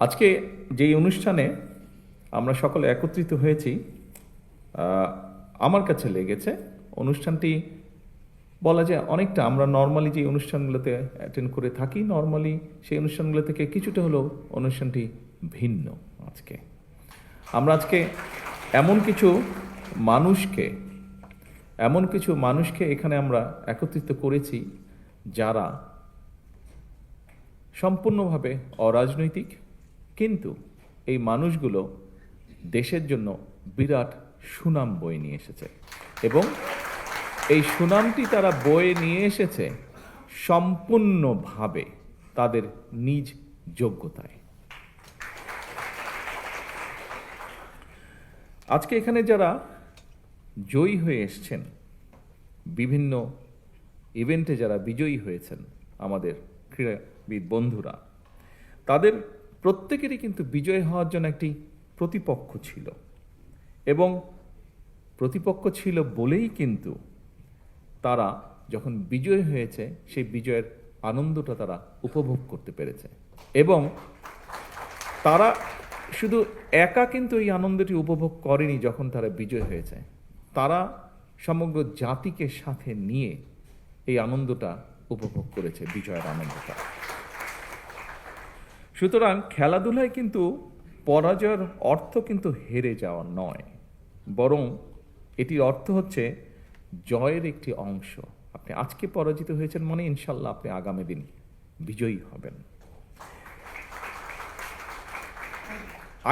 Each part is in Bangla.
আজকে যেই অনুষ্ঠানে আমরা সকলে একত্রিত হয়েছি, আমার কাছে লেগেছে অনুষ্ঠানটি বলা যায় অনেকটা আমরা নর্মালি যে অনুষ্ঠানগুলোতে অ্যাটেন্ড করে থাকি, নর্মালি সেই অনুষ্ঠানগুলো থেকে কিছুটা হলেও অনুষ্ঠানটি ভিন্ন। আজকে এমন কিছু মানুষকে এখানে আমরা একত্রিত করেছি যারা সম্পূর্ণভাবে অরাজনৈতিক, কিন্তু এই মানুষগুলো দেশের জন্য বিরাট সুনাম বয়ে নিয়ে এসেছে এবং এই সুনামটি তারা বয়ে নিয়ে এসেছে সম্পূর্ণভাবে তাদের নিজ যোগ্যতায়। আজকে এখানে যারা জয়ী হয়ে এসছেন, বিভিন্ন ইভেন্টে যারা বিজয়ী হয়েছেন, আমাদের ক্রীড়াবিদ বন্ধুরা, তাদের প্রত্যেকেরই কিন্তু বিজয় হওয়ার জন্য একটি প্রতিপক্ষ ছিল এবং প্রতিপক্ষ ছিল বলেই কিন্তু তারা যখন বিজয় হয়েছে সেই বিজয়ের আনন্দটা তারা উপভোগ করতে পেরেছে এবং তারা শুধু একা কিন্তু এই আনন্দটি উপভোগ করেনি। যখন তারা বিজয় হয়েছে, তারা সমগ্র জাতিকে সাথে নিয়ে এই আনন্দটা উপভোগ করেছে, বিজয়ের আনন্দটা। সুতরাং খেলাধুলায় কিন্তু পরাজয়ের অর্থ কিন্তু হেরে যাওয়া নয়, বরং এটির অর্থ হচ্ছে জয়ের একটি অংশ। আপনি আজকে পরাজিত হয়েছেন মানে ইনশাল্লাহ আপনি আগামী দিন বিজয়ী হবেন।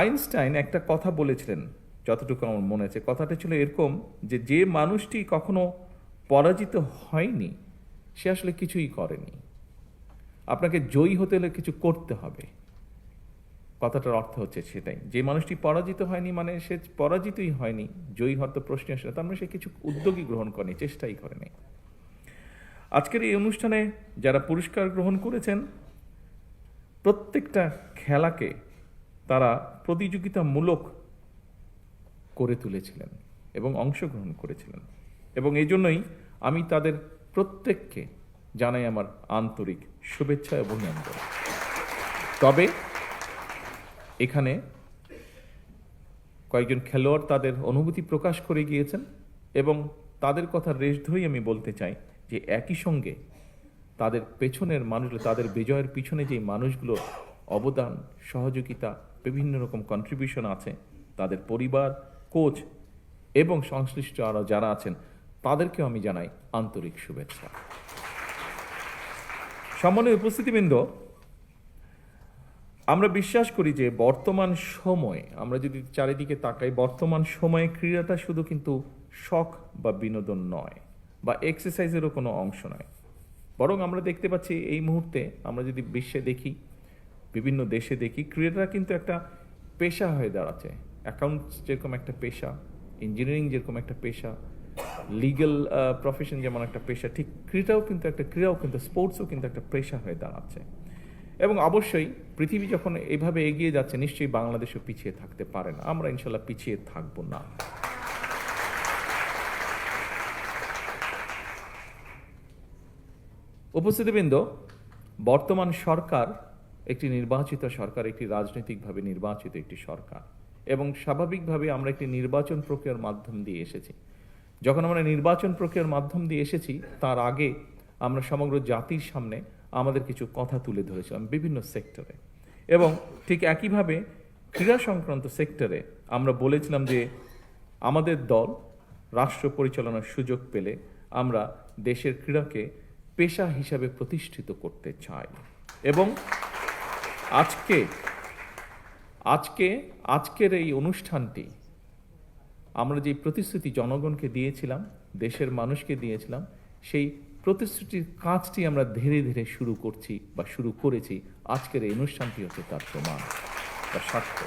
আইনস্টাইন একটা কথা বলেছিলেন, যতটুকু আমার মনে আছে, কথাটা ছিল এরকম যে যে মানুষটি কখনো পরাজিত হয়নি সে আসলে কিছুই করেনি। আপনাকে জয়ী হতে হলে কিছু করতে হবে। কথাটার অর্থ হচ্ছে সেটাই, যে মানুষটি পরাজিত হয়নি মানে সে পরাজিতই হয়নি, জয়ী হওয়ার তো প্রশ্ন আসে না, তার মানে সে কিছু উদ্যোগই গ্রহণ করেনি, চেষ্টাই করেনি। আজকের এই অনুষ্ঠানে যারা পুরস্কার গ্রহণ করেছেন, প্রত্যেকটা খেলাকে তারা প্রতিযোগিতামূলক করে তুলেছিলেন এবং অংশগ্রহণ করেছিলেন এবং এই জন্যই আমি তাদের প্রত্যেককে জানাই আমার আন্তরিক শুভেচ্ছা এবং অভিনন্দন। তবে এখানে কয়েকজন খেলোয়াড় তাদের অনুভূতি প্রকাশ করে গিয়েছেন এবং তাদের কথা রেশ ধরেই আমি বলতে চাই যে একই সঙ্গে তাদের পেছনের মানুষগুলো, তাদের বিজয়ের পিছনে যে মানুষগুলোর অবদান, সহযোগিতা, বিভিন্ন রকম কন্ট্রিবিউশন আছে, তাদের পরিবার, কোচ এবং সংশ্লিষ্ট আরও যারা আছেন, তাদেরকেও আমি জানাই আন্তরিক শুভেচ্ছা। সম্মানীয় উপস্থিতিবৃন্দ, আমরা বিশ্বাস করি যে বর্তমান সময়ে, আমরা যদি চারিদিকে তাকাই, বর্তমান সময়ে ক্রীড়াটা শুধু কিন্তু শখ বা বিনোদন নয় বা এক্সারসাইজেরও কোনো অংশ নয়, বরং আমরা দেখতে পাচ্ছি এই মুহূর্তে আমরা যদি বিশ্বে দেখি, বিভিন্ন দেশে দেখি, ক্রীড়াটা কিন্তু একটা পেশা হয়ে দাঁড়াচ্ছে। অ্যাকাউন্টস যেরকম একটা পেশা, ইঞ্জিনিয়ারিং যেরকম একটা পেশা, লিগ্যাল প্রফেশন যেমন একটা পেশা, ঠিক ক্রীড়াও কিন্তু স্পোর্টসও কিন্তু একটা পেশা হয়ে দাঁড়াচ্ছে। এবং অবশ্যই পৃথিবী যখন এইভাবে এগিয়ে যাচ্ছে, নিশ্চয়ই বাংলাদেশও পিছিয়ে থাকতে পারে না। আমরা ইনশাল্লাহ পিছিয়ে থাকবো না। উপস্থিতিবৃন্দ, বর্তমান সরকার একটি নির্বাচিত সরকার, একটি রাজনৈতিকভাবে নির্বাচিত একটি সরকার এবং স্বাভাবিকভাবে আমরা একটি নির্বাচন প্রক্রিয়ার মাধ্যম দিয়ে এসেছি। যখন আমরা নির্বাচন প্রক্রিয়ার মাধ্যম দিয়ে এসেছি, তার আগে আমরা সমগ্র জাতির সামনে আমাদের কিছু কথা তুলে ধরেছিলাম বিভিন্ন সেক্টরে এবং ঠিক একইভাবে ক্রীড়া সংক্রান্ত সেক্টরে আমরা বলেছিলাম যে আমাদের দল রাষ্ট্র পরিচালনার সুযোগ পেলে আমরা দেশের ক্রীড়াকে পেশা হিসাবে প্রতিষ্ঠিত করতে চাই এবং আজকের এই অনুষ্ঠানটি আমরা যে প্রতিশ্রুতি জনগণকে দিয়েছিলাম, দেশের মানুষকে দিয়েছিলাম, সেই প্রতিশ্রুতির কাজটি আমরা ধীরে ধীরে শুরু করেছি। আজকের এই অনুষ্ঠানটি হচ্ছে তার প্রমাণ বা সাক্ষ্য।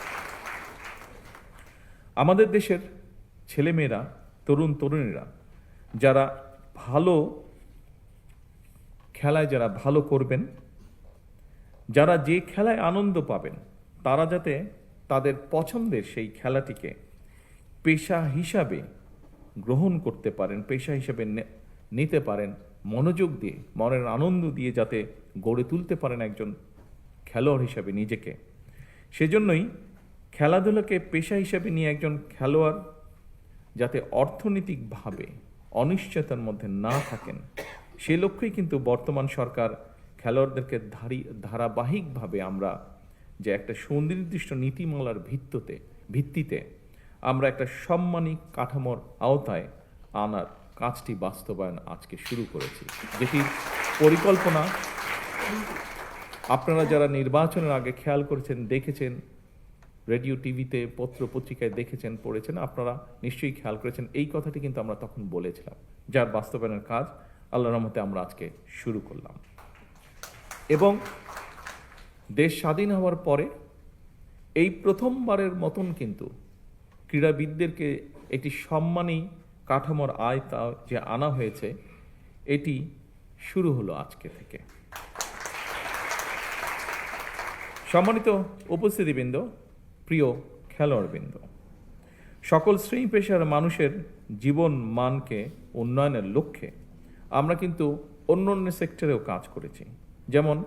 আমাদের দেশের ছেলেমেয়েরা, তরুণীরা যারা ভালো খেলায় যারা ভালো করবেন, যারা যে খেলায় আনন্দ পাবেন, তারা যাতে তাদের পছন্দের সেই খেলাটিকে পেশা হিসাবে গ্রহণ করতে পারেন, পেশা হিসাবে নিতে পারেন, মনোযোগ দিয়ে, মনের আনন্দ দিয়ে যাতে গড়ে তুলতে পারেন একজন খেলোয়াড় হিসাবে নিজেকে, সেজন্যই খেলাধুলাকে পেশা হিসেবে নিয়ে একজন খেলোয়াড় যাতে অর্থনৈতিকভাবে অনিশ্চয়তার মধ্যে না থাকেন, সে লক্ষ্যেই কিন্তু বর্তমান সরকার খেলোয়াড়দেরকে ধারাবাহিকভাবে আমরা যে একটা সুনির্দিষ্ট নীতিমালার ভিত্তিতে আমরা একটা সম্মানী কাঠামোর আওতায় আনার কাজটি বাস্তবায়ন আজকে শুরু করেছি, যেটির পরিকল্পনা আপনারা যারা নির্বাচনের আগে খেয়াল করেছেন, দেখেছেন, রেডিও টিভিতে পত্র পত্রিকায় দেখেছেন, পড়েছেন, আপনারা নিশ্চয়ই খেয়াল করেছেন। এই কথাটি কিন্তু আমরা তখন বলেছিলাম, যার বাস্তবায়নের কাজ আল্লাহর রহমতে আমরা আজকে শুরু করলাম। এবং দেশ স্বাধীন হওয়ার পরে এই প্রথমবারের মতন কিন্তু ক্রীড়াবিদদেরকে একটি সম্মানী কাঠামোর আয়তা যে আনা হয়েছে, এটি শুরু হলো আজকে থেকে। সম্মানিত উপস্থিতিবৃন্দ, প্রিয় খেলোয়াড়বৃন্দ, সকল শ্রেণী পেশার মানুষের জীবন মানকে উন্নয়নের লক্ষ্যে আমরা কিন্তু অন্য অন্য সেক্টরেও কাজ করেছি। যেমন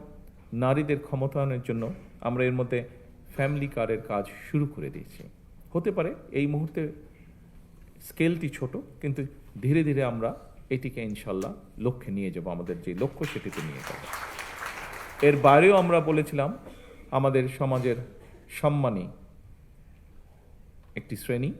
নারীদের ক্ষমতায়নের জন্য আমরা এর মধ্যে ফ্যামিলি কার্ডের কাজ শুরু করে দিয়েছি। হতে পারে এই মুহূর্তে স্কেলটি ছোট, কিন্তু ধীরে ধীরে আমরা এটিকে ইনশাল্লাহ লক্ষ্যে নিয়ে যাব, আমাদের যে লক্ষ্য সেটিতে নিয়ে যাব। এর বাইরেও আমরা বলেছিলাম আমাদের সমাজের সম্মানী একটি শ্রেণী,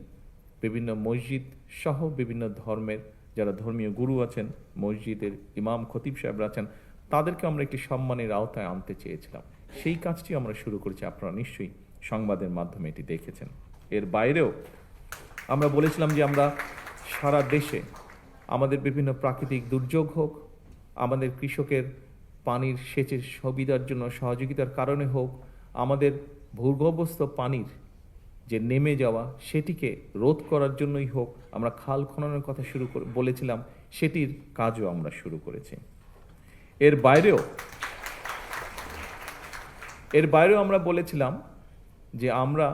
বিভিন্ন মসজিদ সহ বিভিন্ন ধর্মের যারা ধর্মীয় গুরু আছেন, মসজিদের ইমাম খতিব সাহেবরা আছেন, তাদেরকে আমরা একটি সম্মানের আওতায় আনতে চেয়েছিলাম। সেই কাজটি আমরা শুরু করেছি, আপনারা নিশ্চয়ই সংবাদের মাধ্যমে এটি দেখেছেন। এর বাইরেও আমরা বলেছিলাম যে আমরা সারা দেশে আমাদের বিভিন্ন প্রাকৃতিক দুর্যোগ হোক, আমাদের কৃষকের পানির সেচের সুবিধার জন্য সহযোগিতার কারণে হোক, আমাদের ভূগর্ভস্থ পানির যে নেমে যাওয়া সেটিকে রোধ করার জন্যই হোক, আমরা খাল খননের কথা বলেছিলাম, সেটির কাজও আমরা শুরু করেছি। এর বাইরেও আমরা বলেছিলাম যে আমরা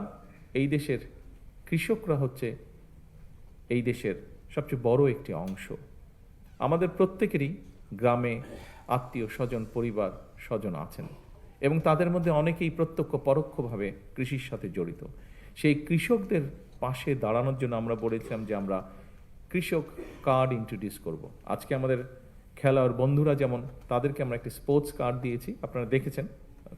এই দেশের কৃষকরা হচ্ছে এই দেশের সবচেয়ে বড় একটি অংশ। আমাদের প্রত্যেকেরই গ্রামে আত্মীয় স্বজন, পরিবার স্বজন আছেন এবং তাদের মধ্যে অনেকেই প্রত্যক্ষ পরোক্ষভাবে কৃষির সাথে জড়িত। সেই কৃষকদের পাশে দাঁড়ানোর জন্য আমরা বলেছিলাম যে আমরা কৃষক কার্ড ইন্ট্রোডিউস করব। আজকে আমাদের খেলোয়াড় বন্ধুরা যেমন, তাদেরকে আমরা একটি স্পোর্টস কার্ড দিয়েছি, আপনারা দেখেছেন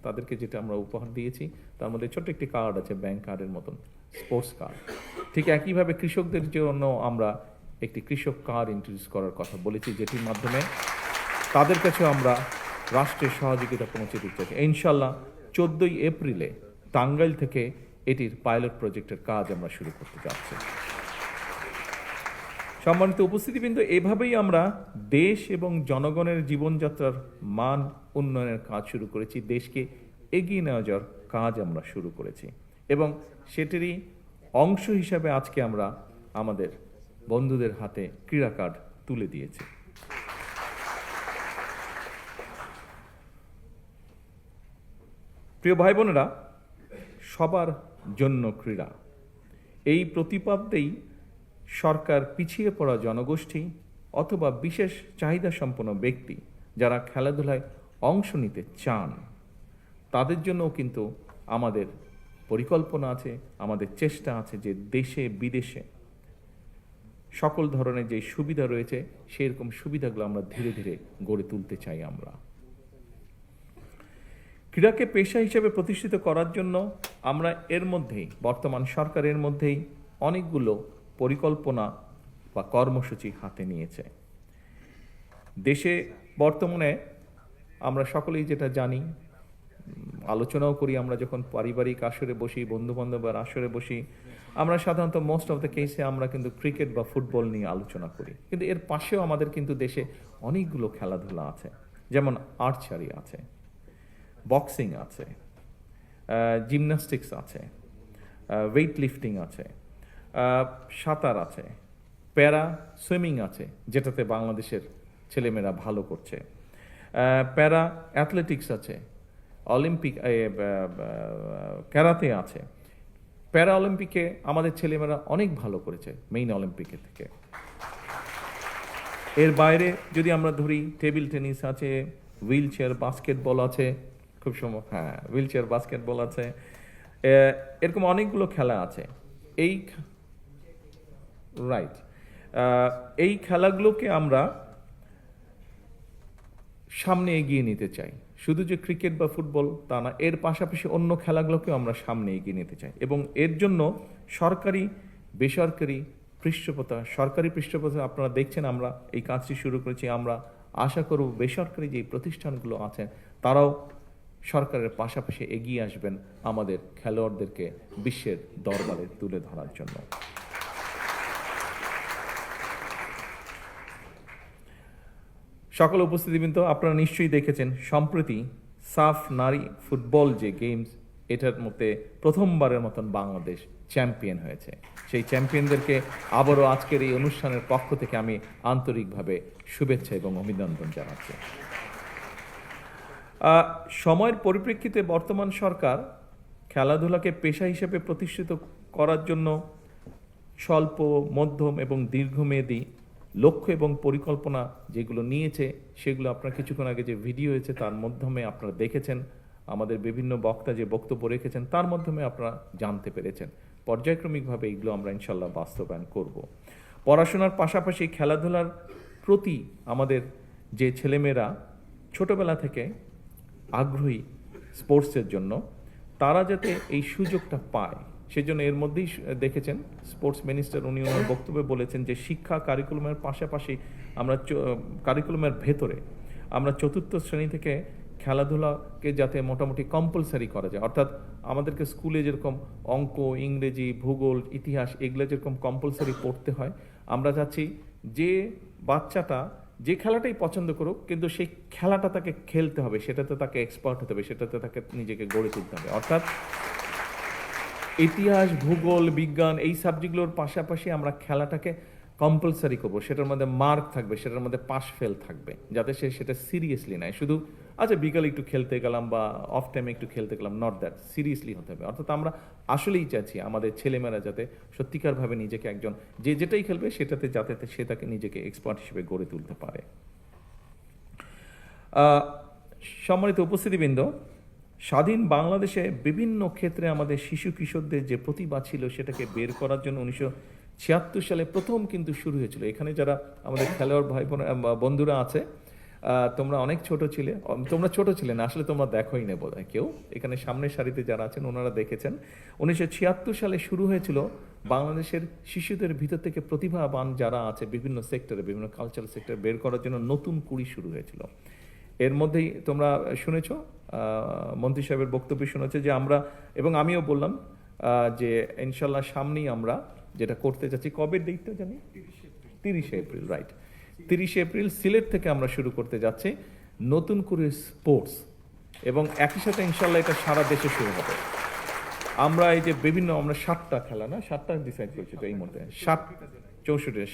তাদেরকে যেটা আমরা উপহার দিয়েছি, তার মধ্যে ছোট্ট একটি কার্ড আছে, ব্যাংক কার্ডের মতন স্পোর্টস কার্ড। ঠিক একইভাবে কৃষকদের জন্য আমরা একটি কৃষক কার্ড ইন্ট্রোডিউস করার কথা বলেছি, যেটির মাধ্যমে তাদের কাছে আমরা রাষ্ট্রের সহযোগিতা পৌঁছে দিতে চাই। ইনশাল্লাহ 14ই এপ্রিলে টাঙ্গাইল থেকে এটির পাইলট প্রজেক্টের কাজ আমরা শুরু করতে যাচ্ছি। সম্মানিত উপস্থিতিবৃন্দ, এভাবেই আমরা দেশ এবং জনগণের জীবনযাত্রার মান উন্নয়নের কাজ শুরু করেছি, দেশকে এগিয়ে নেওয়া যাওয়ার কাজ আমরা শুরু করেছি এবং সেটিরই অংশ হিসাবে আজকে আমরা আমাদের বন্ধুদের হাতে ক্রীড়া কার্ড তুলে দিয়েছি। প্রিয় ভাই বোনেরা, সবার জন্য ক্রীড়া, এই প্রতিপাদ্যেই সরকার পিছিয়ে পড়া জনগোষ্ঠী অথবা বিশেষ চাহিদা সম্পন্ন ব্যক্তি যারা খেলাধুলায় অংশ নিতে চান, তাদের জন্যও কিন্তু আমাদের পরিকল্পনা আছে, আমাদের চেষ্টা আছে যে দেশে বিদেশে সকল ধরনের যে সুবিধা রয়েছে সেরকম সুবিধাগুলো আমরা ধীরে ধীরে গড়ে তুলতে চাই। আমরা ক্রীড়াকে পেশা হিসেবে প্রতিষ্ঠিত করার জন্য আমরা এর মধ্যেই, বর্তমান সরকারের মধ্যেই অনেকগুলো পরিকল্পনা বা কর্মসূচি হাতে নিয়েছে। দেশে বর্তমানে আমরা সকলেই যেটা জানি, আলোচনাও করি, আমরা যখন পারিবারিক আসরে বসি, বন্ধুবান্ধবের আসরে বসি, আমরা সাধারণত মোস্ট অফ দ্য কেসে আমরা কিন্তু ক্রিকেট বা ফুটবল নিয়ে আলোচনা করি, কিন্তু এর পাশেও আমাদের কিন্তু দেশে অনেকগুলো খেলাধুলা আছে, যেমন আর্চারি আছে, বক্সিং আছে, জিমন্যাস্টিক্স আছে, ওয়েট লিফটিং আছে, সাঁতার আছে, প্যারা সুইমিং আছে, যেটাতে বাংলাদেশের ছেলেমেয়েরা ভালো করছে, প্যারা অ্যাথলেটিক্স আছে, অলিম্পিক ক্যারাতে আছে। প্যারা অলিম্পিকে আমাদের ছেলেমেয়েরা অনেক ভালো করেছে মেইন অলিম্পিকের থেকে। এর বাইরে যদি আমরা ধরি, টেবিল টেনিস আছে, হুইল চেয়ার বাস্কেটবল আছে, খুব হুইল চেয়ার বাস্কেটবল আছে, এরকম অনেকগুলো খেলা আছে এই রাইট। এই খেলাগুলোকে আমরা সামনে এগিয়ে নিতে চাই। শুধু যে ক্রিকেট বা ফুটবল তা না, এর পাশাপাশি অন্য খেলাগুলোকেও আমরা সামনে এগিয়ে নিতে চাই এবং এর জন্য সরকারি বেসরকারি পৃষ্ঠপোষকতা, সরকারি পৃষ্ঠপোষকতা আপনারা দেখছেন আমরা এই কাজটি শুরু করেছি। আমরা আশা করব বেসরকারি যে প্রতিষ্ঠানগুলো আছেন তারাও সরকারের পাশাপাশি এগিয়ে আসবেন আমাদের খেলোয়াড়দেরকে বিশ্বের দরবারে তুলে ধরার জন্য। সকল উপস্থিতিবৃন্দ, আপনারা নিশ্চয়ই দেখেছেন সম্প্রতি সাফ নারী ফুটবল যে গেমস, এটার মধ্যে প্রথমবারের মতন বাংলাদেশ চ্যাম্পিয়ন হয়েছে। সেই চ্যাম্পিয়নদেরকে আবারও আজকের এই অনুষ্ঠানের পক্ষ থেকে আমি আন্তরিকভাবে শুভেচ্ছা এবং অভিনন্দন জানাচ্ছি। সময়ের পরিপ্রেক্ষিতে বর্তমান সরকার খেলাধুলাকে পেশা হিসেবে প্রতিষ্ঠিত করার জন্য স্বল্প, মধ্যম এবং দীর্ঘমেয়াদী লক্ষ্য এবং পরিকল্পনা যেগুলো নিয়েছে সেগুলো আপনার কিছুক্ষণ আগে যে ভিডিও হয়েছে তার মাধ্যমে আপনারা দেখেছেন। আমাদের বিভিন্ন বক্তা যে বক্তব্য রেখেছেন তার মাধ্যমে আপনারা জানতে পেরেছেন। পর্যায়ক্রমিকভাবে এগুলো আমরা ইনশাল্লাহ বাস্তবায়ন করব। পড়াশোনার পাশাপাশি খেলাধুলার প্রতি আমাদের যে ছেলেমেয়েরা ছোটবেলা থেকে আগ্রহী স্পোর্টসের জন্য, তারা যাতে এই সুযোগটা পায় সেজন্য এর মধ্যেই দেখেছেন স্পোর্টস মিনিস্টার উনি ওনার বক্তব্যে বলেছেন যে শিক্ষা কারিকুলামের পাশাপাশি আমরা কারিকুলামের ভেতরে আমরা চতুর্থ শ্রেণী থেকে খেলাধুলাকে যাতে মোটামুটি কম্পালসারি করা যায়। অর্থাৎ আমাদেরকে স্কুলে যেরকম অঙ্ক, ইংরেজি, ভূগোল, ইতিহাস এগুলো যেরকম কম্পালসারি পড়তে হয়, আমরা চাচ্ছি যে বাচ্চাটা যে খেলাটাই পছন্দ করুক কিন্তু সেই খেলাটা তাকে খেলতে হবে, সেটাতে তাকে এক্সপার্ট হতে হবে, সেটাতে তাকে নিজেকে গড়ে তুলতে হবে। অর্থাৎ ইতিহাস, ভূগোল, বিজ্ঞান এই সাবজেক্টগুলোর পাশাপাশি আমরা খেলাটাকে কম্পালসারি করবো, সেটার মধ্যে মার্ক থাকবে, সেটার মধ্যে পাস ফেল থাকবে, যাতে সে সেটা সিরিয়াসলি নেয়। শুধু আচ্ছা বিকালে একটু খেলতে গেলাম বা অফ টাইমে একটু খেলতে গেলাম, নট দ্যাট, সিরিয়াসলি হতে হবে। অর্থাৎ আমরা আসলেই চাচ্ছি আমাদের ছেলেমেয়েরা যাতে সত্যিকারভাবে নিজেকে একজন যে যেটাই খেলবে সেটাতে যাতে সে তাকে নিজেকে এক্সপার্ট হিসেবে গড়ে তুলতে পারে। সম্মানিত উপস্থিতিবৃন্দ, স্বাধীন বাংলাদেশে বিভিন্ন ক্ষেত্রে আমাদের শিশু কিশোরদের যে প্রতিভা ছিল সেটাকে বের করার জন্য 1976 সালে প্রথম কিন্তু শুরু হয়েছিল। এখানে যারা আমাদের খেলোয়াড় ভাই বোন বন্ধুরা আছে, তোমরা অনেক ছোট ছিলে, তোমরা ছোট ছিলে না আসলে, তোমরা দেখোই না বোধহয় কেউ, এখানে সামনের সারিতে যারা আছেন ওনারা দেখেছেন। 1976 সালে শুরু হয়েছিল বাংলাদেশের শিশুদের ভিতর থেকে প্রতিভাবান যারা আছে বিভিন্ন সেক্টরে, বিভিন্ন কালচারাল সেক্টরে বের করার জন্য নতুন কুড়ি শুরু হয়েছিল। এর মধ্যেই তোমরা শুনেছ, মন্ত্রী সাহেবের বক্তব্য শুনেছে যে আমরা, এবং আমিও বললাম যে ইনশাল্লাহ সামনেই আমরা যেটা করতে যাচ্ছি, কবে ডেটটা জানি, 30 এপ্রিল, রাইট, 30 এপ্রিল সিলেট থেকে আমরা শুরু করতে যাচ্ছি নতুন করে স্পোর্টস, এবং একই সাথে ইনশাল্লাহ এটা সারা দেশে শুরু হবে। আমরা এই যে বিভিন্ন আমরা 7টা খেলা না 7টা ডিসাইড করেছি তো এই মুহূর্তে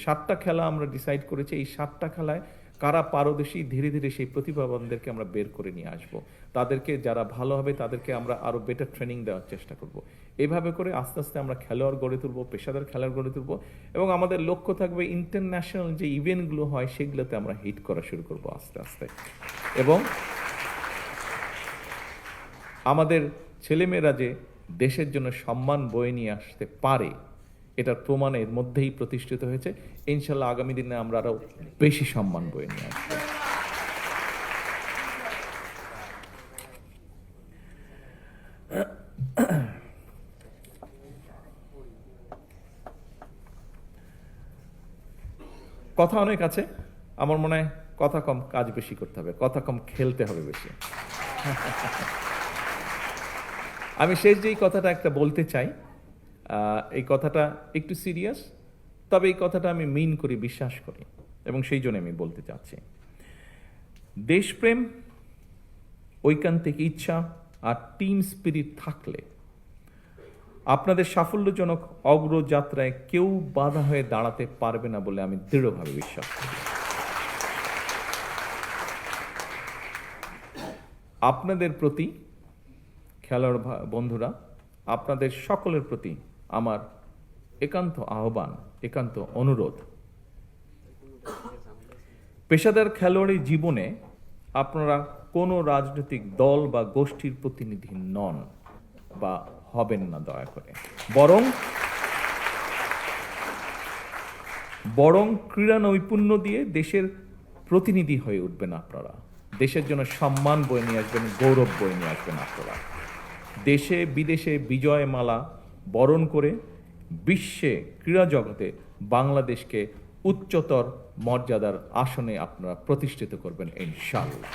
7টা খেলা আমরা ডিসাইড করেছি। এই 7টা খেলায় কারা পারদর্শী, ধীরে ধীরে সেই প্রতিভাবানদেরকে আমরা বের করে নিয়ে আসব। তাদেরকে যারা ভালো হবে তাদেরকে আমরা আরও বেটার ট্রেনিং দেওয়ার চেষ্টা করব। এভাবে করে আস্তে আস্তে আমরা খেলোয়াড় গড়ে তুলব, পেশাদার খেলোয়াড় গড়ে তুলব, এবং আমাদের লক্ষ্য থাকবে ইন্টারন্যাশনাল যে ইভেন্টগুলো হয় সেগুলোতে আমরা হিট করা শুরু করব আস্তে আস্তে। এবং আমাদের ছেলেমেয়েরা যে দেশের জন্য সম্মান বয়ে নিয়ে আসতে পারে এটার প্রমাণ এর মধ্যেই প্রতিষ্ঠিত হয়েছে। ইনশাল্লাহ আগামী দিনে আমরা আরও বেশি সম্মান বয়ে নিয়ে আসবো। কথা অনেক আছে, আমার মনে হয় কথা কম কাজ বেশি করতে হবে, কথা কম খেলতে হবে বেশি। আমি শেষ যেই কথাটা একটা বলতে চাই, এই কথাটা একটু সিরিয়াস, তবে এই কথাটা আমি মিন করি, বিশ্বাস করি, এবং সেই জন্য আমি বলতে চাচ্ছি। দেশপ্রেম, ঐকান্তিক ইচ্ছা আর টিম স্পিরিট থাকলে আপনাদের সাফল্যজনক অগ্রযাত্রায় কেউ বাধা হয়ে দাঁড়াতে পারবে না বলে আমি দৃঢ়ভাবে বিশ্বাস করি। আপনাদের প্রতি খেলোয়াড় বন্ধুরা, আপনাদের সকলের প্রতি আমার একান্ত আহ্বান, একান্ত অনুরোধ, পেশাদার খেলোয়াড়ি জীবনে আপনারা কোনো রাজনৈতিক দল বা গোষ্ঠীর প্রতিনিধি নন বা হবেন না দয়া করে। বরং ক্রীড়া নৈপুণ্য দিয়ে দেশের প্রতিনিধি হয়ে উঠবেন আপনারা। দেশের জন্য সম্মান বয়ে নিয়ে আসবেন, গৌরব বয়ে নিয়ে আসবেন আপনারা। দেশে বিদেশে বিজয় মালা বরণ করে বিশ্বে ক্রীড়া জগতে বাংলাদেশকে উচ্চতর মর্যাদার আসনে আপনারা প্রতিষ্ঠিত করবেন ইনশাআল্লাহ।